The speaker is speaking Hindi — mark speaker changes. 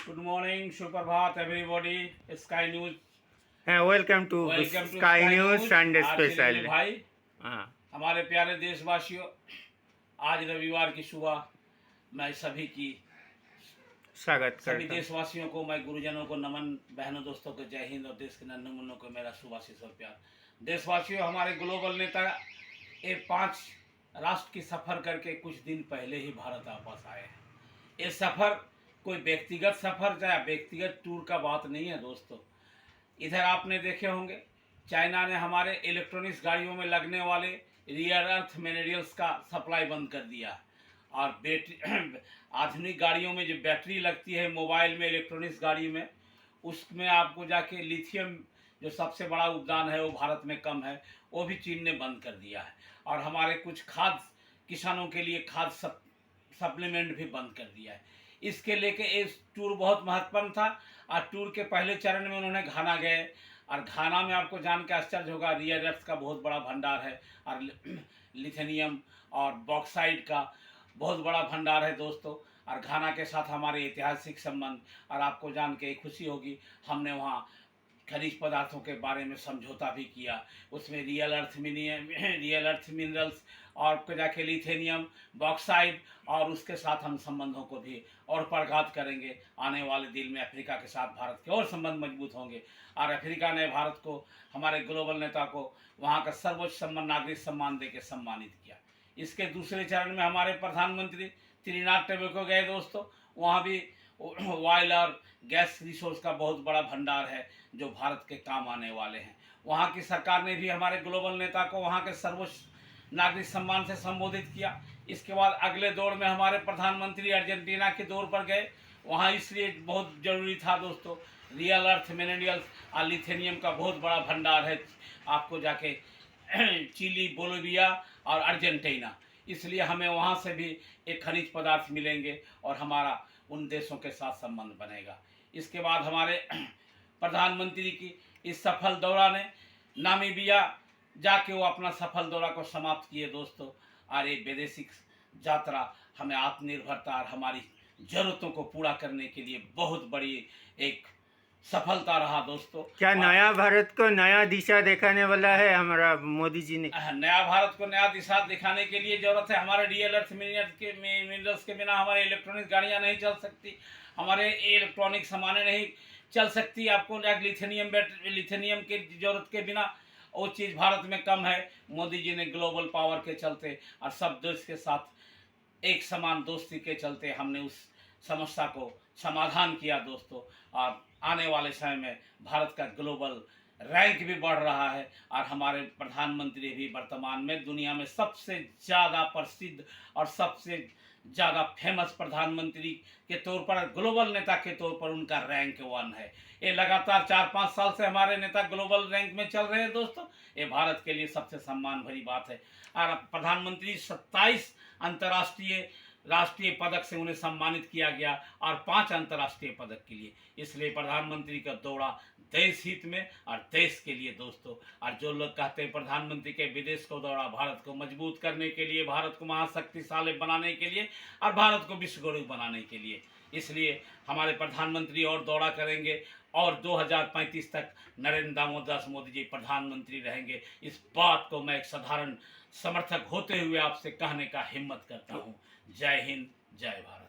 Speaker 1: Good morning, Suprabhat, everybody. Sky News.
Speaker 2: Welcome to
Speaker 1: Welcome to
Speaker 2: Sky
Speaker 1: Sky
Speaker 2: news
Speaker 1: News.
Speaker 2: Sunday
Speaker 1: आज के
Speaker 2: स्पेशल।
Speaker 1: लिए भाई
Speaker 2: हाँ,
Speaker 1: हमारे प्यारे देशवासियों, आज रविवार की सुबह मैं
Speaker 2: स्वागत
Speaker 1: सभी
Speaker 2: करता हूँ।
Speaker 1: देशवासियों को, मैं गुरुजनों को नमन, बहनों दोस्तों को जय हिंद और देश के नन्हे मुन्नों को मेरा सुभाषित और प्यार। देशवासियों, हमारे ग्लोबल नेता ये 5 राष्ट्र की सफ़र करके कुछ दिन पहले ही भारत वापस आए हैं। ये सफ़र कोई व्यक्तिगत सफ़र या व्यक्तिगत टूर का बात नहीं है दोस्तों। इधर आपने देखे होंगे चाइना ने हमारे इलेक्ट्रॉनिक्स गाड़ियों में लगने वाले रियर अर्थ मिनरल्स का सप्लाई बंद कर दिया। और बैटरी आधुनिक गाड़ियों में जो बैटरी लगती है मोबाइल में, इलेक्ट्रॉनिक्स गाड़ी में, उसमें आपको जाके लिथियम जो सबसे बड़ा उद्यान है वो भारत में कम है, वो भी चीन ने बंद कर दिया है। और हमारे कुछ खाद्य किसानों के लिए खाद्य सप्लीमेंट भी बंद कर दिया है। इसके लेके इस टूर बहुत महत्वपूर्ण था। और टूर के पहले चरण में उन्होंने घाना गए, और घाना में आपको जान के आश्चर्य होगा, रियर अर्थ का बहुत बड़ा भंडार है और लिथेनियम और बॉक्साइड का बहुत बड़ा भंडार है दोस्तों। और घाना के साथ हमारे ऐतिहासिक संबंध, और आपको जान के खुशी होगी हमने वहाँ खनिज पदार्थों के बारे में समझौता भी किया। उसमें रियल अर्थ मिनरल्स और जाके लिथेनियम, बॉक्साइड, और उसके साथ हम संबंधों को भी और प्रगाढ़ करेंगे। आने वाले दिन में अफ्रीका के साथ भारत के और संबंध मजबूत होंगे। और अफ्रीका ने भारत को, हमारे ग्लोबल नेता को, वहाँ का सर्वोच्च सम्मान, नागरिक सम्मान दे के सम्मानित किया। इसके दूसरे चरण में हमारे प्रधानमंत्री त्रिनाद टोबैगो गए दोस्तों। वहाँ भी ऑयल और गैस रिसोर्स का बहुत बड़ा भंडार है जो भारत के काम आने वाले हैं। वहाँ की सरकार ने भी हमारे ग्लोबल नेता को वहाँ के सर्वोच्च नागरिक सम्मान से संबोधित किया। इसके बाद अगले दौर में हमारे प्रधानमंत्री अर्जेंटीना के दौर पर गए। वहाँ इसलिए बहुत ज़रूरी था दोस्तों, रियल अर्थ मिनरल्स और लिथेनियम का बहुत बड़ा भंडार है आपको जाके चिली, बोलिविया और अर्जेंटीना, इसलिए हमें वहाँ से भी एक खनिज पदार्थ मिलेंगे और हमारा उन देशों के साथ संबंध बनेगा। इसके बाद हमारे प्रधानमंत्री की इस सफल दौरा ने नामीबिया जाके वो अपना सफल दौरा को समाप्त किए दोस्तों। और ये वैदेशिक यात्रा हमें आत्मनिर्भरता और हमारी ज़रूरतों को पूरा करने के लिए बहुत बड़ी एक सफलता रहा दोस्तों।
Speaker 2: क्या नया भारत को नया दिशा दिखाने वाला है हमारा मोदी जी ने?
Speaker 1: नया भारत को नया दिशा दिखाने के लिए जरूरत है। हमारे रियल अर्थ मिनरल्स के बिना हमारे इलेक्ट्रॉनिक गाड़ियां नहीं चल सकती, हमारे इलेक्ट्रॉनिक सामानें नहीं चल सकती। आपको लिथेनियम की जरूरत के बिना वो चीज़ भारत में कम है। मोदी जी ने ग्लोबल पावर के चलते और सब देश के साथ एक समान दोस्ती के चलते हमने उस समस्या को समाधान किया दोस्तों। और आने वाले समय में भारत का ग्लोबल रैंक भी बढ़ रहा है। और हमारे प्रधानमंत्री भी वर्तमान में दुनिया में सबसे ज़्यादा प्रसिद्ध और सबसे ज़्यादा फेमस प्रधानमंत्री के तौर पर, ग्लोबल नेता के तौर पर उनका रैंक 1 है। ये लगातार 4-5 साल से हमारे नेता ग्लोबल रैंक में चल रहे हैं दोस्तों। ये भारत के लिए सबसे सम्मान भरी बात है। और प्रधानमंत्री 27 अंतर्राष्ट्रीय राष्ट्रीय पदक से उन्हें सम्मानित किया गया और 5 अंतर्राष्ट्रीय पदक के लिए। इसलिए प्रधानमंत्री का दौरा देश हित में और देश के लिए दोस्तों। और जो लोग कहते हैं प्रधानमंत्री के विदेश को दौरा भारत को मजबूत करने के लिए, भारत को महाशक्तिशाली बनाने के लिए और भारत को विश्व गुरु बनाने के लिए, इसलिए हमारे प्रधानमंत्री और दौरा करेंगे और 2035 तक नरेंद्र दामोदर मोदी जी प्रधानमंत्री रहेंगे। इस बात को मैं एक साधारण समर्थक होते हुए आपसे कहने का हिम्मत करता हूँ। जय हिंद, जय भारत।